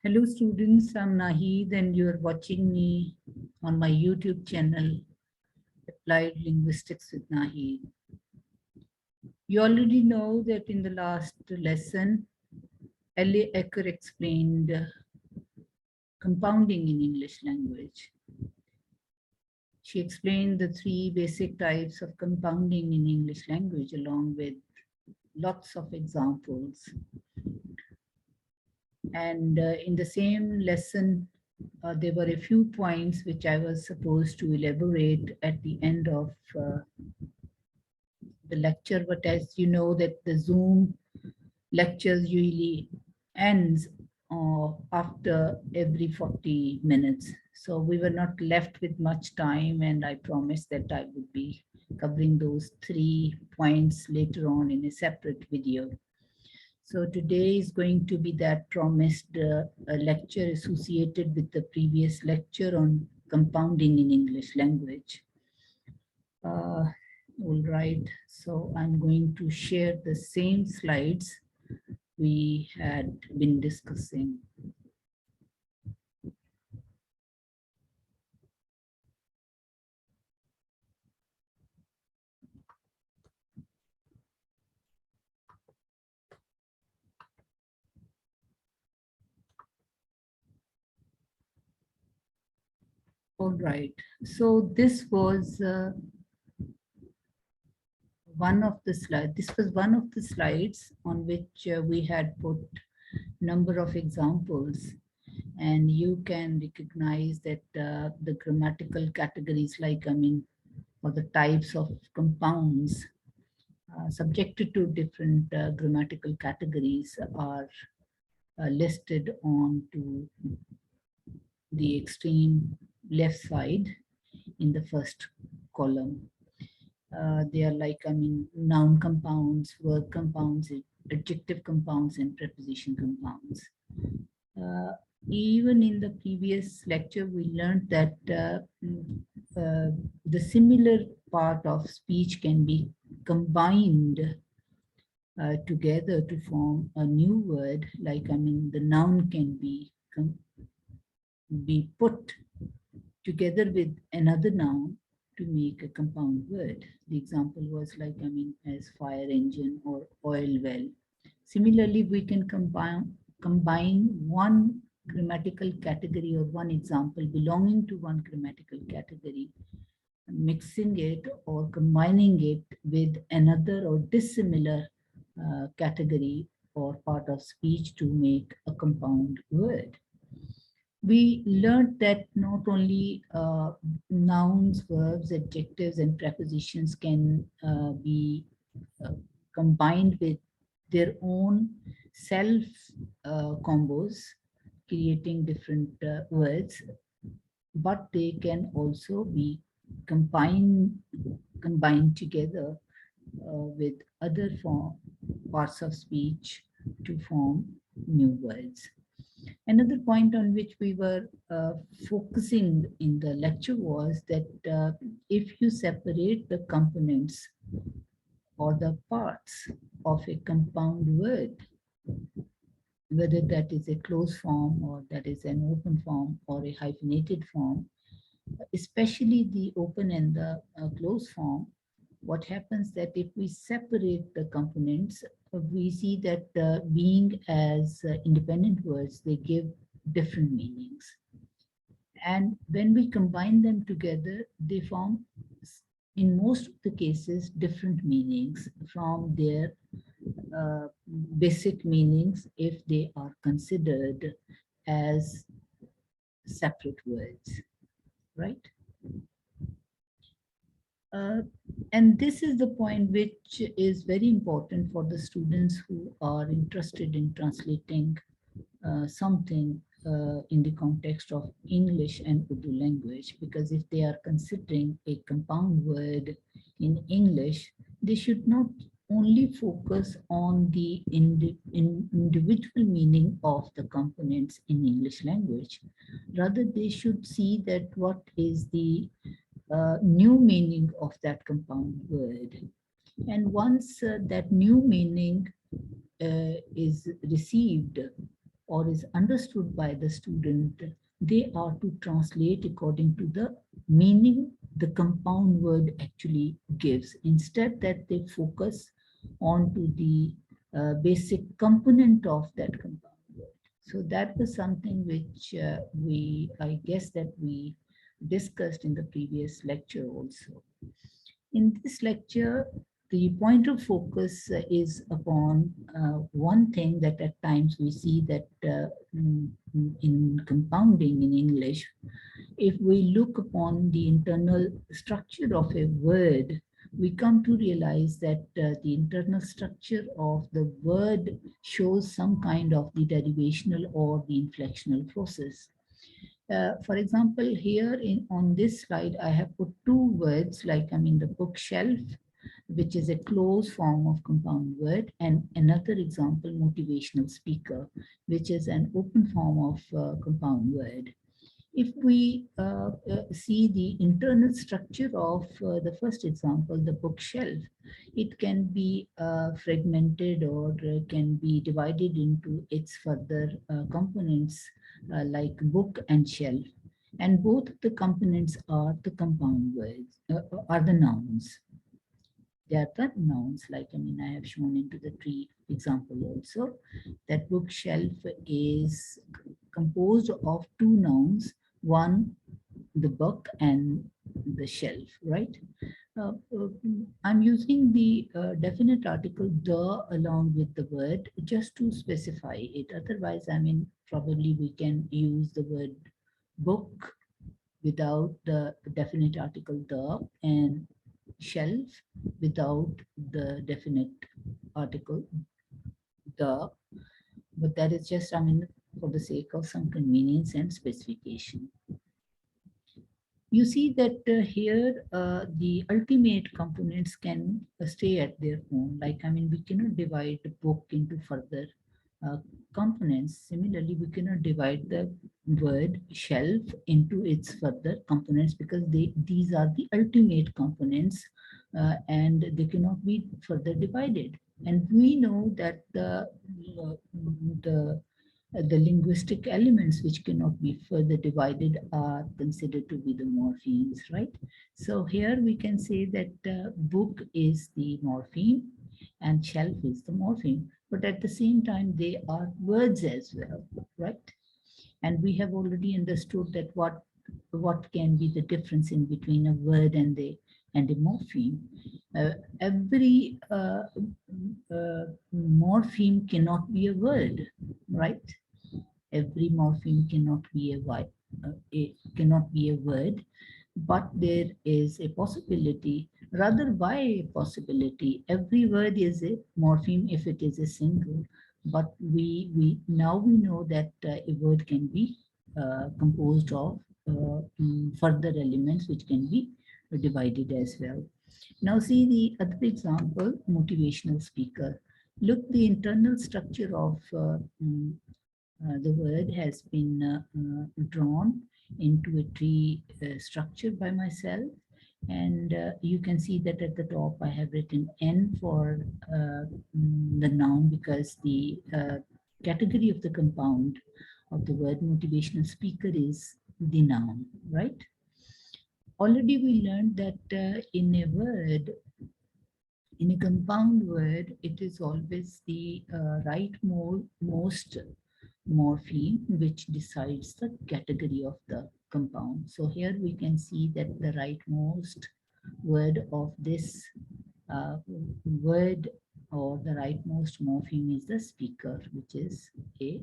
Hello students, I'm Naheed and you're watching me on my YouTube channel, Applied Linguistics with Naheed. You already know that in the last lesson, Ellie Ecker explained compounding in English language. She explained the three basic types of compounding in English language along with lots of examples. And in the same lesson, there were a few points which I was supposed to elaborate at the end of the lecture, but as you know that the Zoom lectures usually ends after every 40 minutes. So we were not left with much time, and I promised that I would be covering those 3 points later on in a separate video. So today is going to be that promised lecture associated with the previous lecture on compounding in English language. All right, so I'm going to share the same slides we had been discussing. All right, so this was one of the slides. This was one of the slides on which we had put number of examples, and you can recognize that the grammatical categories or the types of compounds subjected to different grammatical categories are listed on to the extreme left side in the first column. They are noun compounds, verb compounds, adjective compounds, and preposition compounds. Even in the previous lecture, we learned that the similar part of speech can be combined together to form a new word. The noun can be put together with another noun to make a compound word. The example was as fire engine or oil well. Similarly, we can combine one grammatical category or one example belonging to one grammatical category, mixing it or combining it with another or dissimilar category or part of speech to make a compound word. We learned that not only nouns, verbs, adjectives, and prepositions can be combined with their own self combos, creating different words, but they can also be combined together with other parts of speech to form new words. Another point on which we were focusing in the lecture was that if you separate the components or the parts of a compound word, whether that is a closed form or that is an open form or a hyphenated form, especially the open and the closed form, what happens that if we separate the components, we see that being as independent words, they give different meanings. And when we combine them together, they form, in most of the cases, different meanings from their basic meanings if they are considered as separate words, right? And this is the point which is very important for the students who are interested in translating something in the context of English and Urdu language, because if they are considering a compound word in English, they should not only focus on the individual meaning of the components in English language. Rather, they should see that what is the new meaning of that compound word. And once that new meaning is received, or is understood by the student, they are to translate according to the meaning the compound word actually gives, instead that they focus on to the basic component of that compound word. So that was something which I guess that we discussed in the previous lecture also. In this lecture, the point of focus is upon one thing that at times we see that in compounding in English, if we look upon the internal structure of a word, we come to realize that the internal structure of the word shows some kind of the derivational or the inflectional process. For example, here on this slide, I have put two words like, the bookshelf, which is a closed form of compound word, and another example, motivational speaker, which is an open form of compound word. If we see the internal structure of the first example, the bookshelf, it can be fragmented or can be divided into its further components like book and shelf. And both the components are the compound words, are the nouns. They are the nouns, like I have shown into the tree example also, that bookshelf is composed of two nouns, one the book and the shelf, right? Uh, uh, I'm using the definite article the along with the word just to specify it. Otherwise, probably we can use the word book without the definite article the, and shelf without the definite article the, but that is just, for the sake of some convenience and specification. You see that here the ultimate components can stay at their own. Like, we cannot divide the book into further uh, components. Similarly, we cannot divide the word shelf into its further components, because these are the ultimate components and they cannot be further divided. And we know that the linguistic elements which cannot be further divided are considered to be the morphemes, right? So here we can say that book is the morpheme and shelf is the morpheme, but at the same time they are words as well, right? And we have already understood that what can be the difference in between a word and a morpheme. Every morpheme cannot be a word, right? Every morpheme cannot be it cannot be a word, but there is a possibility, rather by a possibility. Every word is a morpheme if it is a single, but we now we know that a word can be composed of further elements which can be divided as well. Now see the other example, motivational speaker. Look, the internal structure of the word has been drawn into a tree structure by myself. And you can see that at the top I have written N for the noun, because the category of the compound of the word motivational speaker is the noun, right? Already we learned that in a word, in a compound word, it is always the rightmost morpheme which decides the category of the compound. So here we can see that the rightmost word of this word, or the rightmost morpheme, is the speaker, which is a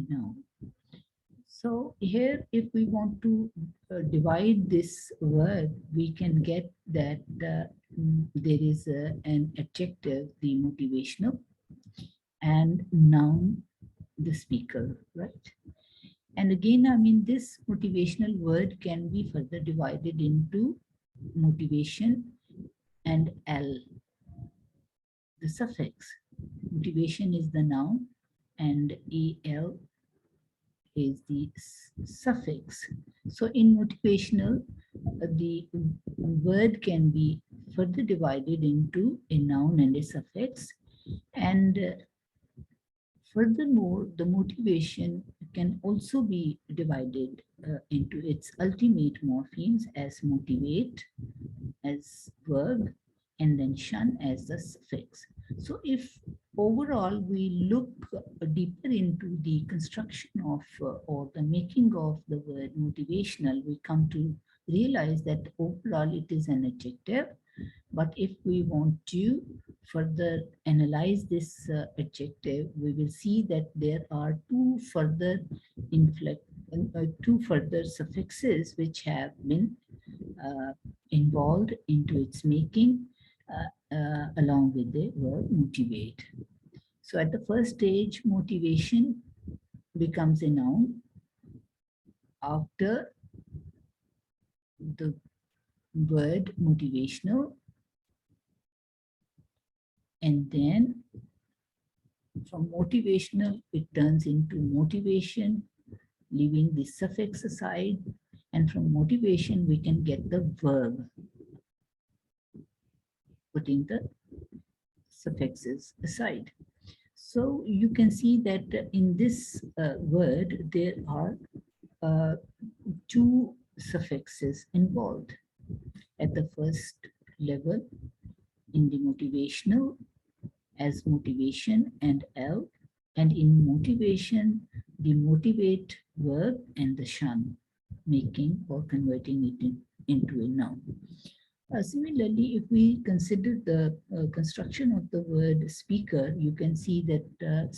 noun. So here, if we want to divide this word, we can get that there is an adjective, the motivational, and noun, the speaker, right? And again, this motivational word can be further divided into motivation and L, the suffix. Motivation is the noun and AL is the suffix. So in motivational, the word can be further divided into a noun and a suffix. And Furthermore, the motivation can also be divided into its ultimate morphemes as motivate, as verb, and then shun as the suffix. So if overall we look deeper into the construction of or the making of the word motivational, we come to realize that overall it is an adjective. But if we want to further analyze this adjective, we will see that there are two further suffixes which have been uh, involved into its making along with the verb motivate. So at the first stage, motivation becomes a noun after the word motivational, and then from motivational, it turns into motivation, leaving the suffix aside. And from motivation, we can get the verb, putting the suffixes aside. So you can see that in this word, there are uh, two suffixes involved. At the first level, in the motivational, as motivation and L, and in motivation, the motivate verb and the shun, making or converting it into a noun. Similarly, if we consider the construction of the word speaker, you can see that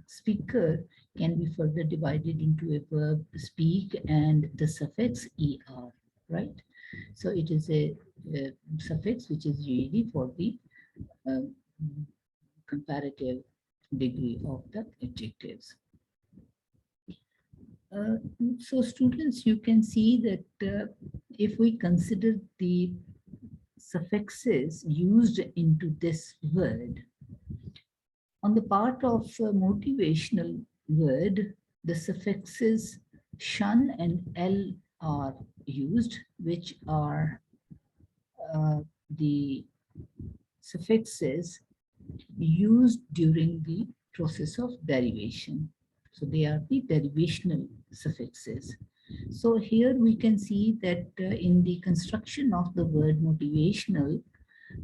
speaker can be further divided into a verb speak and the suffix er, right? So it is a suffix which is usually for the uh, comparative degree of the adjectives. Uh, so students, you can see that if we consider the suffixes used into this word, on the part of a motivational word, the suffixes shun and l are used, which are the suffixes used during the process of derivation. So they are the derivational suffixes. So here we can see that in the construction of the word motivational,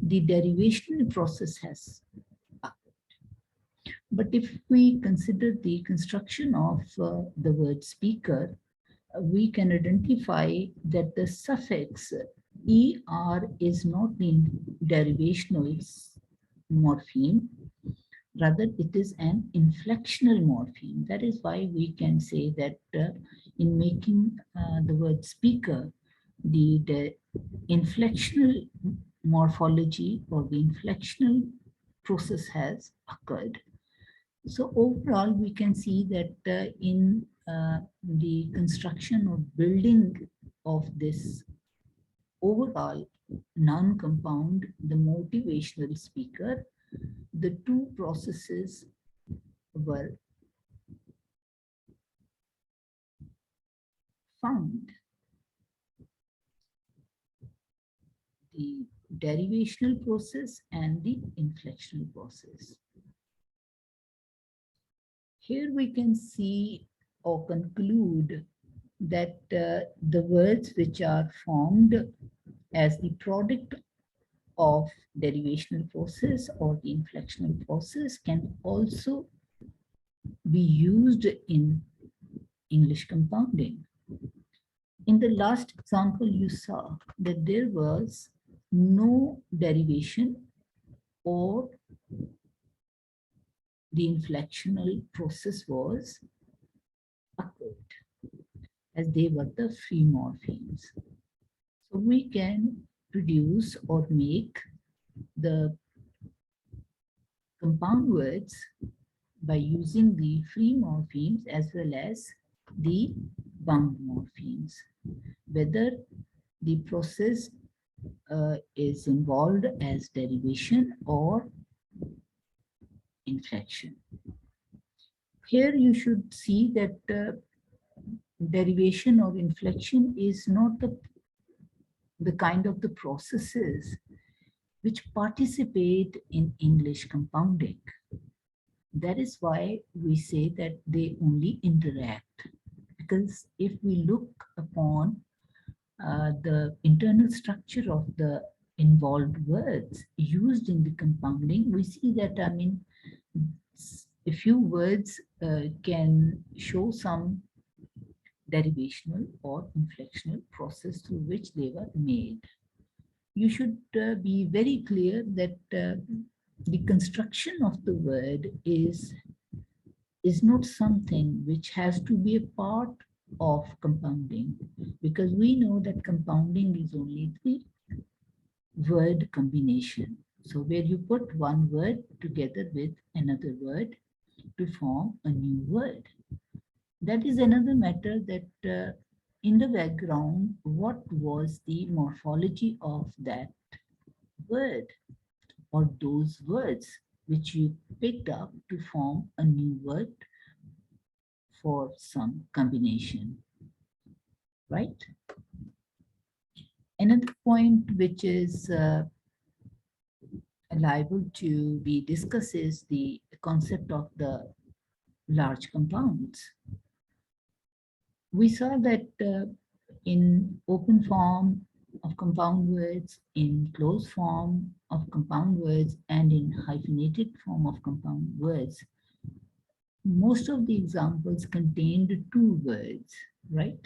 the derivational process has occurred. But if we consider the construction of the word speaker, we can identify that the suffix er is not the derivational morpheme. Rather, it is an inflectional morpheme. That is why we can say that in making the word speaker, the inflectional morphology or the inflectional process has occurred. So overall, we can see that in the construction or building of this overall non-compound, the motivational speaker, the two processes were found. The derivational process and the inflectional process. Here we can see or conclude that the words which are formed as the product of derivational process or the inflectional process can also be used in English compounding. In the last example, you saw that there was no derivation or the inflectional process was occurred as they were the free morphemes. So we can produce or make the compound words by using the free morphemes as well as the bound morphemes. Whether the process is involved as derivation or inflection. Here you should see that derivation or inflection is not the kind of the processes which participate in English compounding. That is why we say that they only interact. Because if we look upon the internal structure of the involved words used in the compounding, we see that, I mean, a few words can show some derivational or inflectional process through which they were made. You should be very clear that the construction of the word is not something which has to be a part of compounding, because we know that compounding is only the word combination. So where you put one word together with another word to form a new word. That is another matter that in the background, what was the morphology of that word or those words which you picked up to form a new word for some combination, right? Another point which is liable to be discussed is the concept of the large compounds. We saw that in open form of compound words, in closed form of compound words, and in hyphenated form of compound words, most of the examples contained two words, right?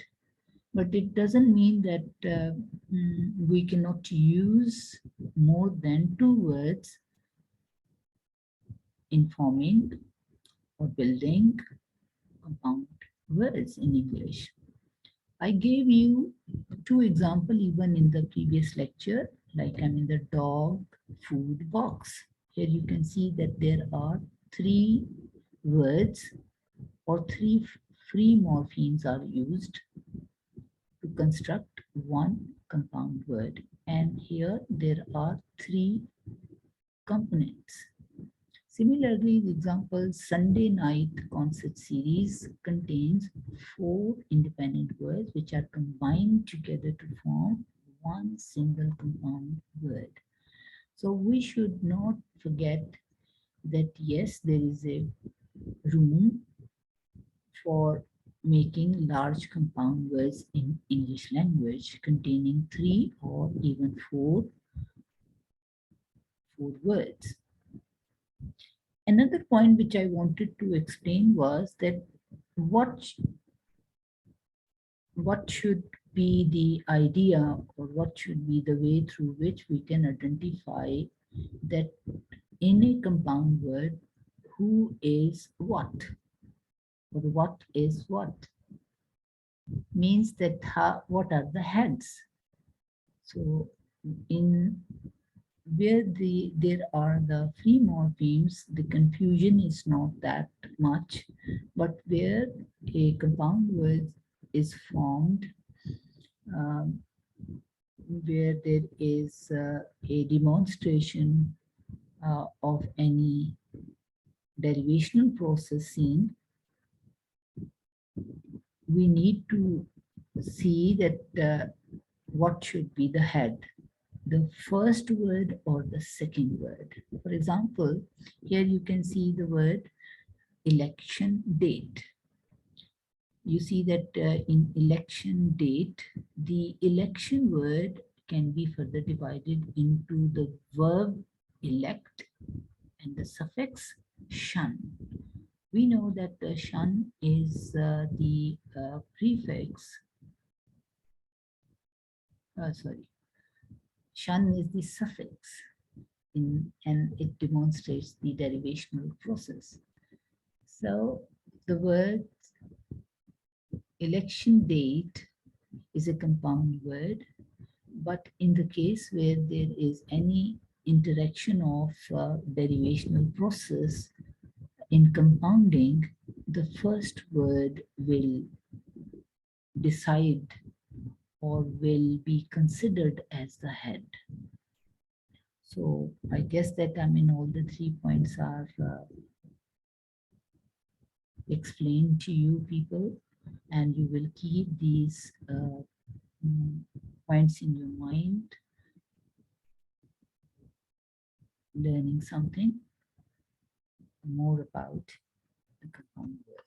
But it doesn't mean that we cannot use more than two words in forming or building compound words in English. I gave you two examples even in the previous lecture, like I'm in the dog food box. Here you can see that there are three words or three free morphemes are used to construct one compound word. And here there are three components. Similarly, the example Sunday night concert series contains four independent words which are combined together to form one single compound word. So we should not forget that yes, there is a room for making large compound words in English language containing three or even four words. Another point which I wanted to explain was that what should be the idea or what should be the way through which we can identify that in a compound word who is what or what is what, means that what are the heads. So in where there are the free morphemes, the confusion is not that much, but where a compound word is formed, um, where there is a demonstration of any derivational process seen, we need to see that what should be the head, the first word or the second word. For example, here you can see the word election date. You see that in election date, the election word can be further divided into the verb elect and the suffix shun. We know that shun is the prefix, sorry, shun is the suffix and it demonstrates the derivational process. So the word election date is a compound word, but in the case where there is any interaction of derivational process in compounding, the first word will decide or will be considered as the head. So I guess that I mean all the 3 points are explained to you people, and you will keep these points in your mind, learning something. more about the compound words.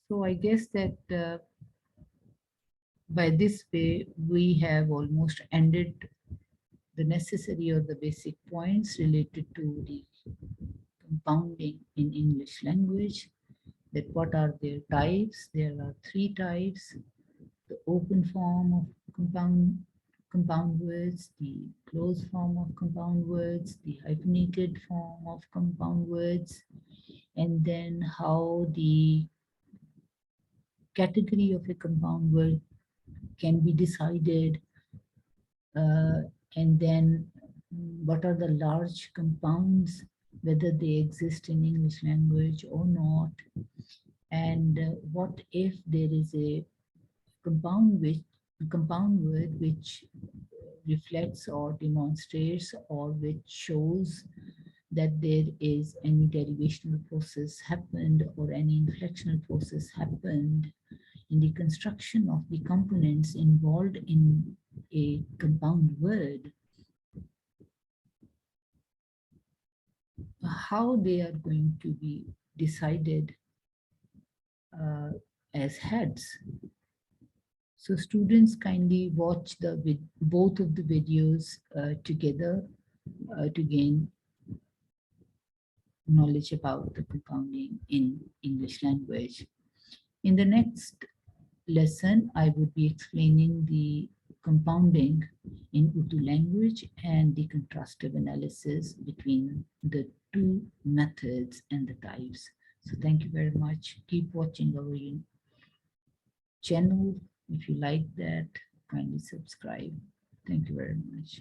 So I guess that by this way, we have almost ended the necessary or the basic points related to the compounding in English language. That what are their types? There are three types: the open form of compound words, the closed form of compound words, the hyphenated form of compound words, and then how the category of a compound word can be decided, uh, and then what are the large compounds, whether they exist in English language or not, and what if there is a compound word which reflects or demonstrates or which shows that there is any derivational process happened or any inflectional process happened in the construction of the components involved in a compound word, how they are going to be decided uh, as heads. So students kindly watch both of the videos together to gain knowledge about the compounding in English language. In the next lesson, I would be explaining the compounding in Urdu language and the contrastive analysis between the two methods and the types. So thank you very much. Keep watching our channel. If you like that, kindly subscribe. Thank you very much.